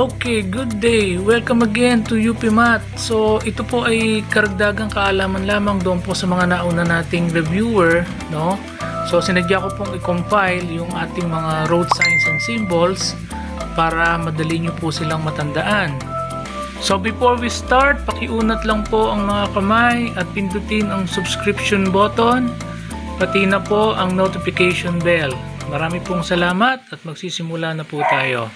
Okay, good day. Welcome again to UP Math. So, ito po ay karagdagang kaalaman lamang doon po sa mga nauna nating reviewer, no? So, sinadya ko pong i-compile yung ating mga road signs and symbols para madali nyo po silang matandaan. So, before we start, pakiunat lang po ang mga kamay at pindutin ang subscription button, pati na po ang notification bell. Marami pong salamat at magsisimula na po tayo.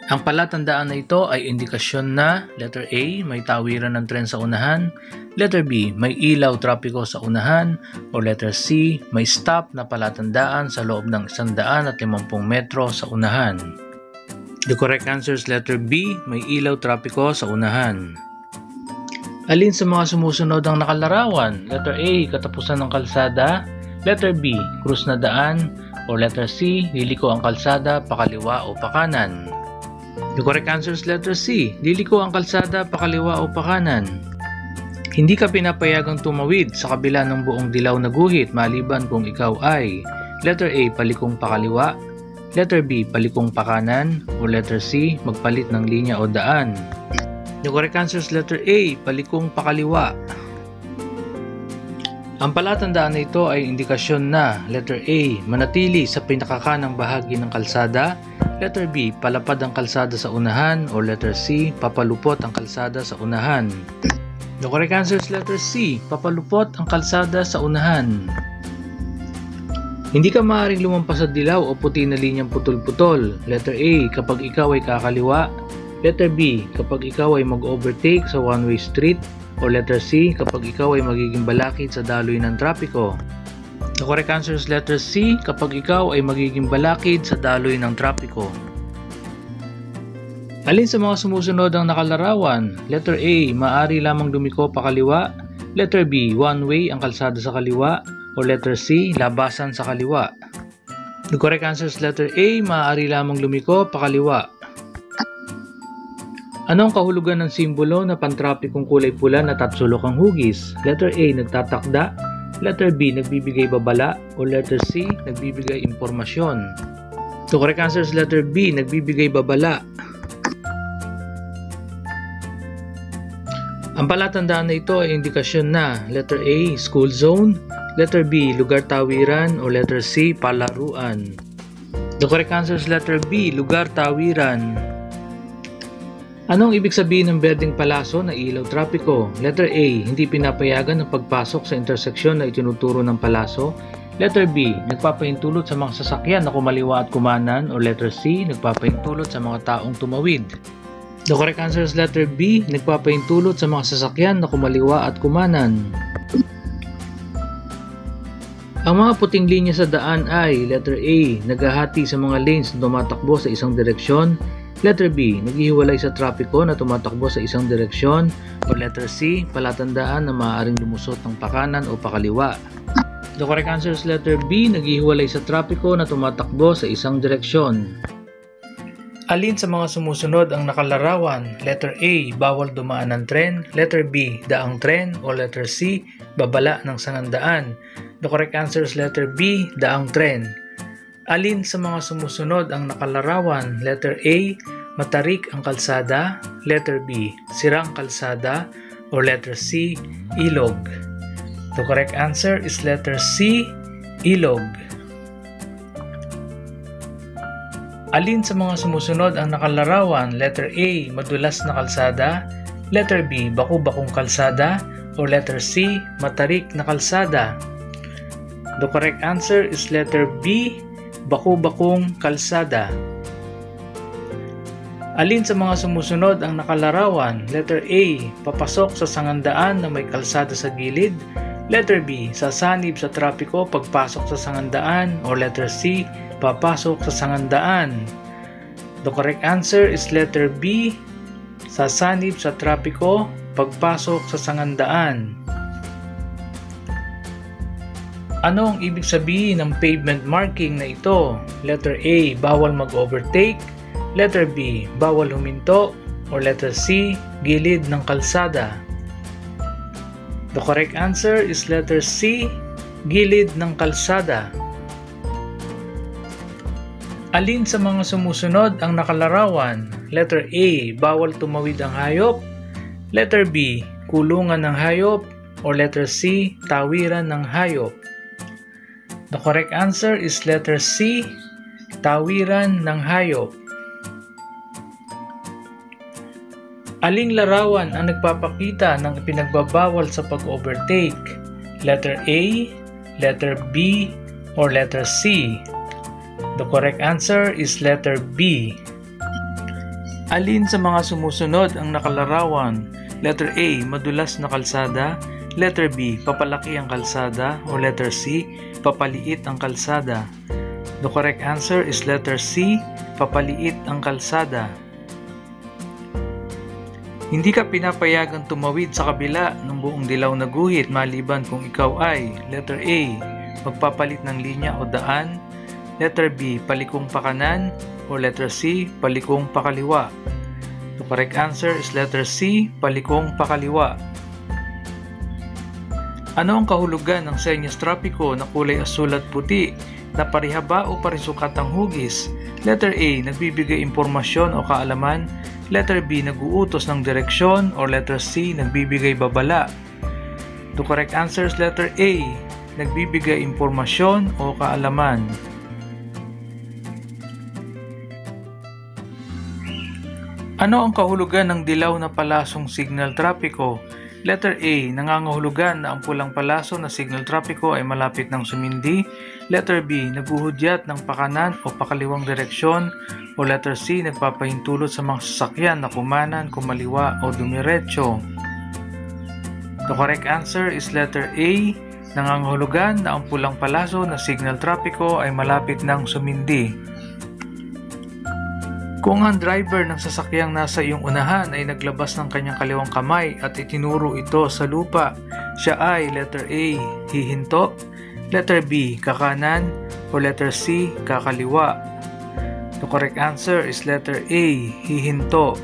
Ang palatandaan na ito ay indikasyon na letter A, may tawiran ng tren sa unahan, letter B, may ilaw trapiko sa unahan, o letter C, may stop na palatandaan sa loob ng 150 metro sa unahan. The correct answer is letter B, may ilaw trapiko sa unahan. Alin sa mga sumusunod ang nakalarawan? Letter A, katapusan ng kalsada, letter B, krus na daan, o letter C, liliko ang kalsada pakaliwa o pakanan. The correct answer is letter C, liliko ang kalsada pakaliwa o pakanan. Hindi ka pinapayagang tumawid sa kabila ng buong dilaw na guhit maliban kung ikaw ay letter A, palikong pakaliwa, letter B, palikong pakanan, o letter C, magpalit ng linya o daan. The correct answer is letter A, palikong pakaliwa. Ang palatandaan na ito ay indikasyon na letter A, manatili sa pinakakanang bahagi ng kalsada, letter B, palapad ang kalsada sa unahan, o letter C, papalupot ang kalsada sa unahan. The correct answer is letter C, papalupot ang kalsada sa unahan. Hindi ka maaaring lumampas sa dilaw o puti na linyang putol-putol. Letter A, kapag ikaw ay kakaliwa. Letter B, kapag ikaw ay mag-overtake sa one-way street. O letter C, kapag ikaw ay magiging balakid sa daloy ng trapiko. The correct answer is letter C, kapag ikaw ay magiging balakid sa daloy ng trapiko. Alin sa mga sumusunod ang nakalarawan? Letter A, maaari lamang dumiko pakaliwa. Letter B, one way ang kalsada sa kaliwa. O letter C, labasan sa kaliwa. The correct answer is letter A, maaari lamang lumiko pakaliwa. Anong kahulugan ng simbolo na pantrapikong kulay pula na tatsulok ang hugis? Letter A, nagtatakda. Letter B, nagbibigay babala. O letter C, nagbibigay impormasyon. The correct answer is letter B, nagbibigay babala. Ang palatandaan na ito ay indikasyon na letter A, school zone. Letter B, lugar tawiran. O letter C, palaruan. The correct answer is letter B, lugar tawiran. Anong ibig sabihin ng berdeng palaso na ilaw trapiko? Letter A, hindi pinapayagan ang pagpasok sa interseksyon na itinuturo ng palaso. Letter B, nagpapahintulot sa mga sasakyan na kumaliwa at kumanan. O letter C, nagpapahintulot sa mga taong tumawid. The correct answer is letter B, nagpapahintulot sa mga sasakyan na kumaliwa at kumanan. Ang mga puting linya sa daan ay letter A, naghahati sa mga lanes na tumatakbo sa isang direksyon. Letter B, naghihiwalay sa trapiko na tumatakbo sa isang direksyon. O letter C, palatandaan na maaaring lumusot ng pakanan o pakaliwa. The correct answer is letter B, naghihiwalay sa trapiko na tumatakbo sa isang direksyon. Alin sa mga sumusunod ang nakalarawan? Letter A, bawal dumaan ng tren. Letter B, daang tren. O letter C, babala ng sanandaan. The correct answer is letter B, daang tren. Alin sa mga sumusunod ang nakalarawan? Letter A, matarik ang kalsada. Letter B, sirang kalsada. O letter C, ilog. The correct answer is letter C, ilog. Alin sa mga sumusunod ang nakalarawan? Letter A, madulas na kalsada. Letter B, baku-bakong kalsada. O letter C, matarik na kalsada. The correct answer is letter B, baku-bakong kalsada. Alin sa mga sumusunod ang nakalarawan? Letter A, papasok sa sangandaan na may kalsada sa gilid. Letter B, sasanib sa trapiko pagpasok sa sangandaan. O letter C, papasok sa sangandaan. The correct answer is letter B, sasanib sa trapiko pagpasok sa sangandaan. Ano ang ibig sabihin ng pavement marking na ito? Letter A, bawal mag-overtake. Letter B, bawal huminto. O letter C, gilid ng kalsada. The correct answer is letter C, gilid ng kalsada. Alin sa mga sumusunod ang nakalarawan? Letter A, bawal tumawid ang hayop. Letter B, kulungan ng hayop. Or letter C, tawiran ng hayop. The correct answer is letter C, tawiran ng hayop. Aling larawan ang nagpapakita ng ipinagbabawal sa pag-overtake? Letter A, letter B, or letter C? The correct answer is letter B. Alin sa mga sumusunod ang nakalarawan? Letter A, madulas na kalsada. Letter B, papalaki ang kalsada. O letter C, papaliit ang kalsada. The correct answer is letter C, papaliit ang kalsada. Hindi ka pinapayagang tumawid sa kabila ng buong dilaw na guhit maliban kung ikaw ay letter A, magpapalit ng linya o daan. Letter B, palikong pakanan. O letter C, palikong pakaliwa. The correct answer is letter C, palikong pakaliwa. Ano ang kahulugan ng senyas trapiko na kulay asul at puti na parihaba o parisukat ang hugis? Letter A, nagbibigay impormasyon o kaalaman. Letter B, nag-uutos ng direksyon. Or letter C, nagbibigay babala. The correct answer is letter A, nagbibigay impormasyon o kaalaman. Ano ang kahulugan ng dilaw na palasong signal trapiko? Letter A, nangangahulugan na ang pulang palaso na signal trapiko ay malapit ng sumindi. Letter B, naguhudyat ng pakanan o pakaliwang direksyon. O letter C, nagpapahintulot sa mga sasakyan na kumanan, kumaliwa o dumiretso. The correct answer is letter A, nangangahulugan na ang pulang palaso na signal trapiko ay malapit ng sumindi. Kung ang driver ng sasakyang nasa iyong unahan ay naglabas ng kanyang kaliwang kamay at itinuro ito sa lupa, siya ay letter A, hihinto, letter B, kakanan, o letter C, kakaliwa. The correct answer is letter A, hihinto.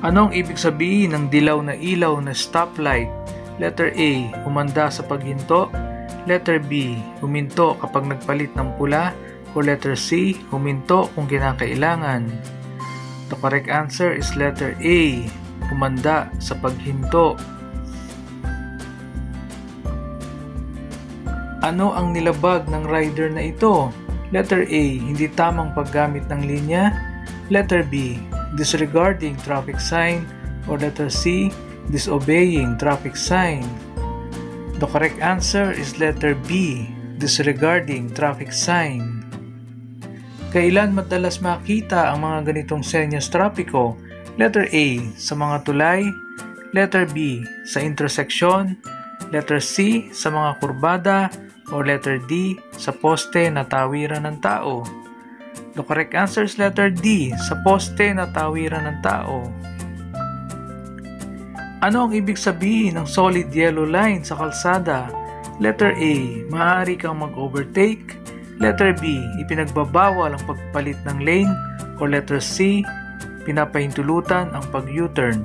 Anong ibig sabihin ng dilaw na ilaw na stoplight? Letter A, humanda sa paghinto. Letter B, huminto kapag nagpalit ng pula. O letter C, huminto kung kinakailangan. The correct answer is letter A, humanda sa paghinto. Ano ang nilabag ng rider na ito? Letter A, hindi tamang paggamit ng linya. Letter B, disregarding traffic sign. Or letter C, disobeying traffic sign. The correct answer is letter B, disregarding traffic sign. Kailan madalas makita ang mga ganitong senyas trapiko? Letter A, sa mga tulay. Letter B, sa interseksyon. Letter C, sa mga kurbada. O letter D, sa poste na tawiran ng tao. The correct answer is letter D, sa poste na tawiran ng tao. Ano ang ibig sabihin ng solid yellow line sa kalsada? Letter A, maaari kang mag-overtake. Letter B, ipinagbabawal ang pagpalit ng lane. O letter C, pinapahintulutan ang pag-U-turn.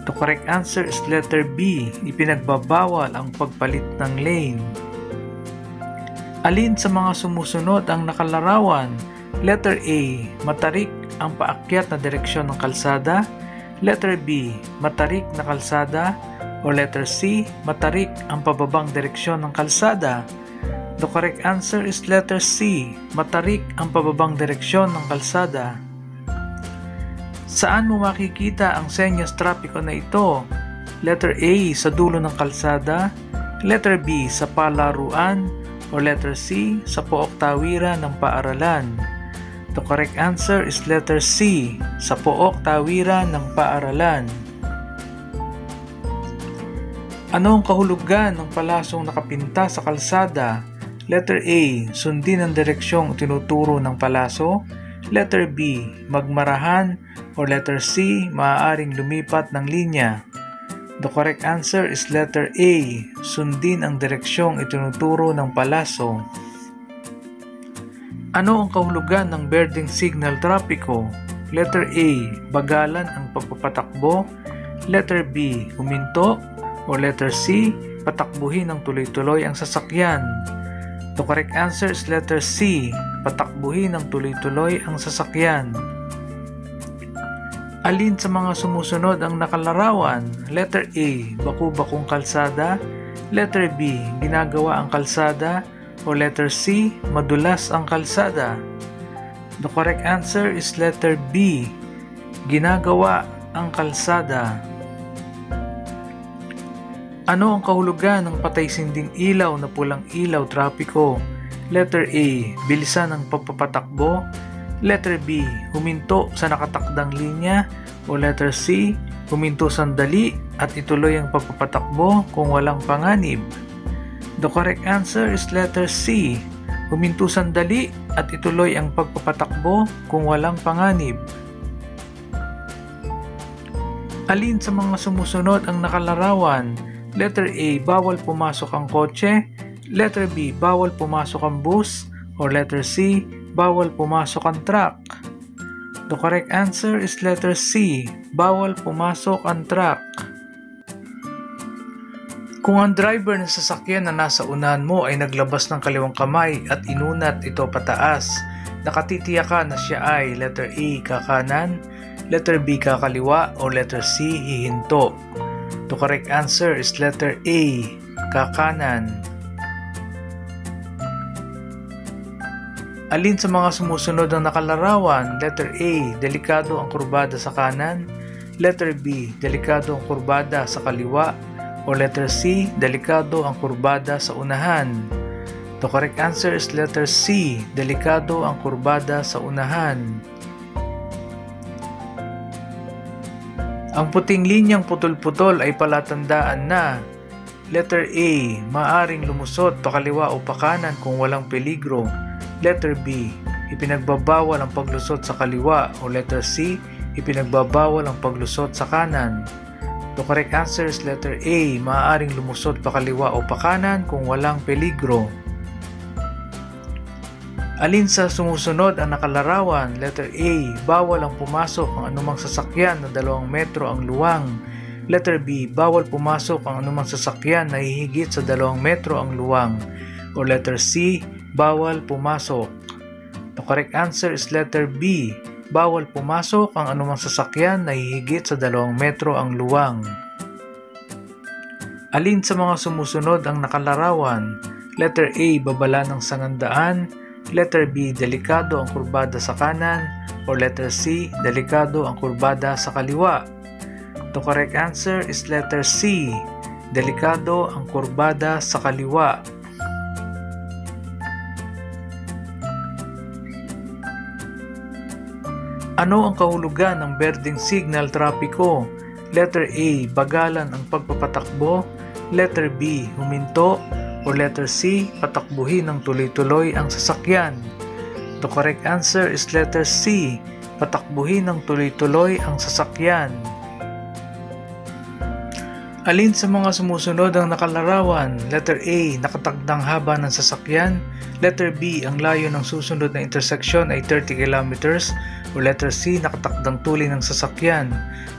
The correct answer is letter B, ipinagbabawal ang pagpalit ng lane. Alin sa mga sumusunod ang nakalarawan? Letter A, matarik ang paakyat na direksyon ng kalsada. Letter B, matarik na kalsada. O letter C, matarik ang pababang direksyon ng kalsada. The correct answer is letter C, matarik ang pababang direksyon ng kalsada. Saan mo makikita ang senyas trapiko na ito? Letter A, sa dulo ng kalsada. Letter B, sa palaruan. O letter C, sa pook tawiran ng paaralan. The correct answer is letter C, sa pook tawiran ng paaralan. Ano ang kahulugan ng palasong nakapinta sa kalsada? Letter A, sundin ang direksyong tinuturo ng palaso. Letter B, magmarahan. O letter C, maaaring lumipat ng linya. The correct answer is letter A, sundin ang direksyong itinuturo ng palaso. Ano ang kahulugan ng berdeng signal trapiko? Letter A, bagalan ang pagpapatakbo. Letter B, huminto. O letter C, patakbuhin ng tuloy-tuloy ang sasakyan. The correct answer is letter C, patakbuhin ng tuloy-tuloy ang sasakyan. Alin sa mga sumusunod ang nakalarawan? Letter A, baku-bakong kalsada. Letter B, ginagawa ang kalsada. O letter C, madulas ang kalsada. The correct answer is letter B, ginagawa ang kalsada. Ano ang kahulugan ng patay-sinding ilaw na pulang ilaw trapiko? Letter A, bilisan ang pagpapatakbo. Letter B, huminto sa nakatakdang linya. O letter C, huminto sandali at ituloy ang pagpapatakbo kung walang panganib. The correct answer is letter C, huminto sandali at ituloy ang pagpapatakbo kung walang panganib. Alin sa mga sumusunod ang nakalarawan? Letter A, bawal pumasok ang kotse. Letter B, bawal pumasok ang bus. O letter C, bawal pumasok ang truck. The correct answer is letter C, bawal pumasok ang truck. Kung ang driver ng sasakyan na nasa unahan mo ay naglabas ng kaliwang kamay at inunat ito pataas, nakatitiyak ka na siya ay letter A, kakanan, letter B, kakaliwa, o letter C, hihinto. The correct answer is letter A, kakanan. Alin sa mga sumusunod ang nakalarawan? Letter A, delikado ang kurbada sa kanan. Letter B, delikado ang kurbada sa kaliwa. O letter C, delikado ang kurbada sa unahan. The correct answer is letter C, delikado ang kurbada sa unahan. Ang puting linyang putol-putol ay palatandaan na letter A, maaring lumusot pakaliwa o pakanan kung walang peligro. Letter B, ipinagbabawal ang paglusot sa kaliwa. O letter C, ipinagbabawal ang paglusot sa kanan. The correct answer is letter A, maaaring lumusot pakaliwa o pakanan kung walang peligro. Alin sa sumusunod ang nakalarawan? Letter A, bawal ang pumasok ang anumang sasakyan na 2 metro ang luwang. Letter B, bawal pumasok ang anumang sasakyan na hihigit sa 2 metro ang luwang. O letter C, bawal pumasok. The correct answer is letter B, bawal pumasok ang anumang sasakyan na hihigit sa 2 metro ang luwang. Alin sa mga sumusunod ang nakalarawan? Letter A, babala ng sangandaan. Letter B, delikado ang kurbada sa kanan. O letter C, delikado ang kurbada sa kaliwa. The correct answer is letter C, delikado ang kurbada sa kaliwa. Ano ang kahulugan ng berdeng signal trapiko? Letter A, bagalan ang pagpapatakbo. Letter B, huminto. O letter C, patakbuhin ng tuloy-tuloy ang sasakyan. The correct answer is letter C, patakbuhin ng tuloy-tuloy ang sasakyan. Alin sa mga sumusunod ang nakalarawan? Letter A, nakatagdang haba ng sasakyan. Letter B, ang layo ng susunod na intersection ay 30 kilometers. O letter C, nakatakdang tuli ng sasakyan.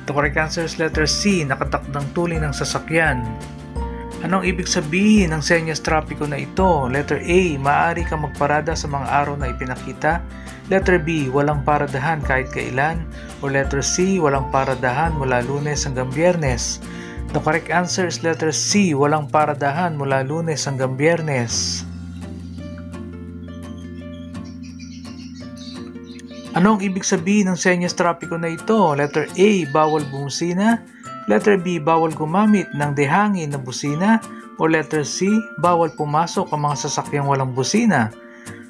The correct answer is letter C, nakatakdang tuli ng sasakyan. Anong ibig sabihin ng senyas trapiko na ito? Letter A, maaari kang magparada sa mga araw na ipinakita. Letter B, walang paradahan kahit kailan. O letter C, walang paradahan mula Lunes hanggang Biyernes. The correct answer is letter C, walang paradahan mula Lunes hanggang Biyernes. Anong ibig sabihin ng senyas trapiko na ito? Letter A, bawal bumusina. Letter B, bawal gumamit ng dehangin na busina. O letter C, bawal pumasok ang mga sasakyang walang busina.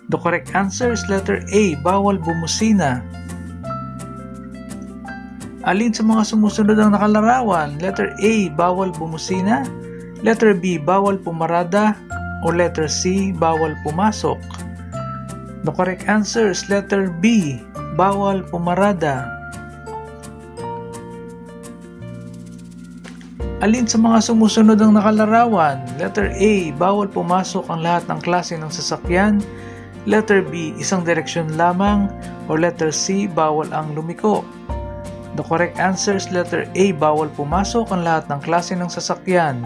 The correct answer is letter A, bawal bumusina. Alin sa mga sumusunod ang nakalarawan? Letter A, bawal bumusina. Letter B, bawal pumarada. O letter C, bawal pumasok. The correct answer is letter B, bawal pumarada. Alin sa mga sumusunod ang nakalarawan? Letter A, bawal pumasok ang lahat ng klase ng sasakyan. Letter B, isang direksyon lamang. O letter C, bawal ang lumiko. The correct answer is letter A, bawal pumasok ang lahat ng klase ng sasakyan.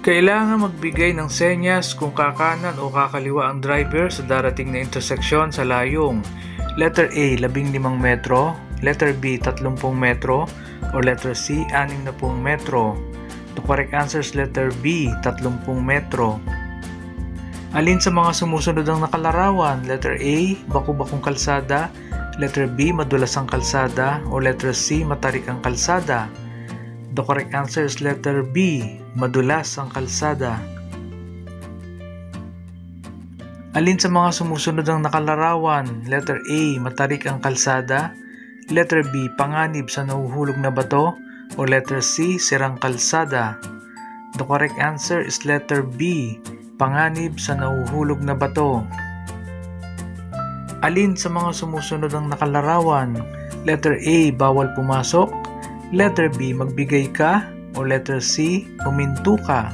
Kailangan magbigay ng senyas kung kakanan o kakaliwa ang driver sa darating na interseksyon sa layong. Letter A, 15 metro. Letter B, 30 metro. Or letter C, 60 metro. The correct answer is letter B, 30 metro. Alin sa mga sumusunod ang nakalarawan? Letter A, baku-bakong kalsada. Letter B, madulas ang kalsada. O letter C, matarik ang kalsada. The correct answer is letter B, madulas ang kalsada. Alin sa mga sumusunod ang nakalarawan? Letter A, matarik ang kalsada. Letter B, panganib sa nahuhulog na bato. O letter C, sirang kalsada. The correct answer is letter B, panganib sa nahuhulog na bato. Alin sa mga sumusunod ang nakalarawan? Letter A, bawal pumasok. Letter B, magbigay ka. O letter C, huminto ka.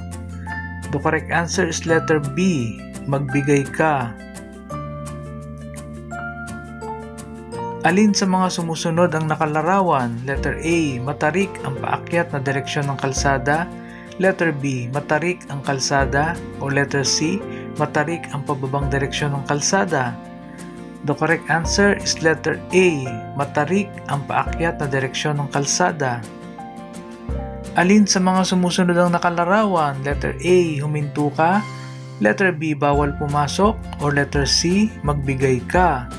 The correct answer is letter B, magbigay ka. Alin sa mga sumusunod ang nakalarawan? Letter A, matarik ang paakyat na direksyon ng kalsada. Letter B, matarik ang kalsada. O letter C, matarik ang pababang direksyon ng kalsada. The correct answer is letter A, matarik ang paakyat na direksyon ng kalsada. Alin sa mga sumusunod ang nakalarawan? Letter A, huminto ka. Letter B, bawal pumasok. O letter C, magbigay ka.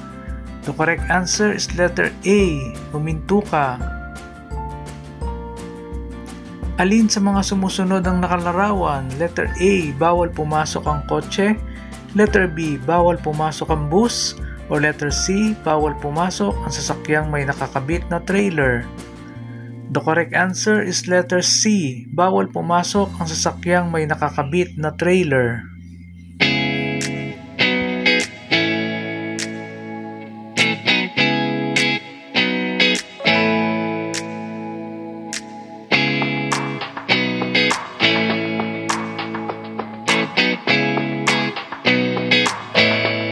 The correct answer is letter A, huminto ka. Alin sa mga sumusunod ang nakalarawan? Letter A, bawal pumasok ang kotse. Letter B, bawal pumasok ang bus. O letter C, bawal pumasok ang sasakyang may nakakabit na trailer. The correct answer is letter C, bawal pumasok ang sasakyang may nakakabit na trailer.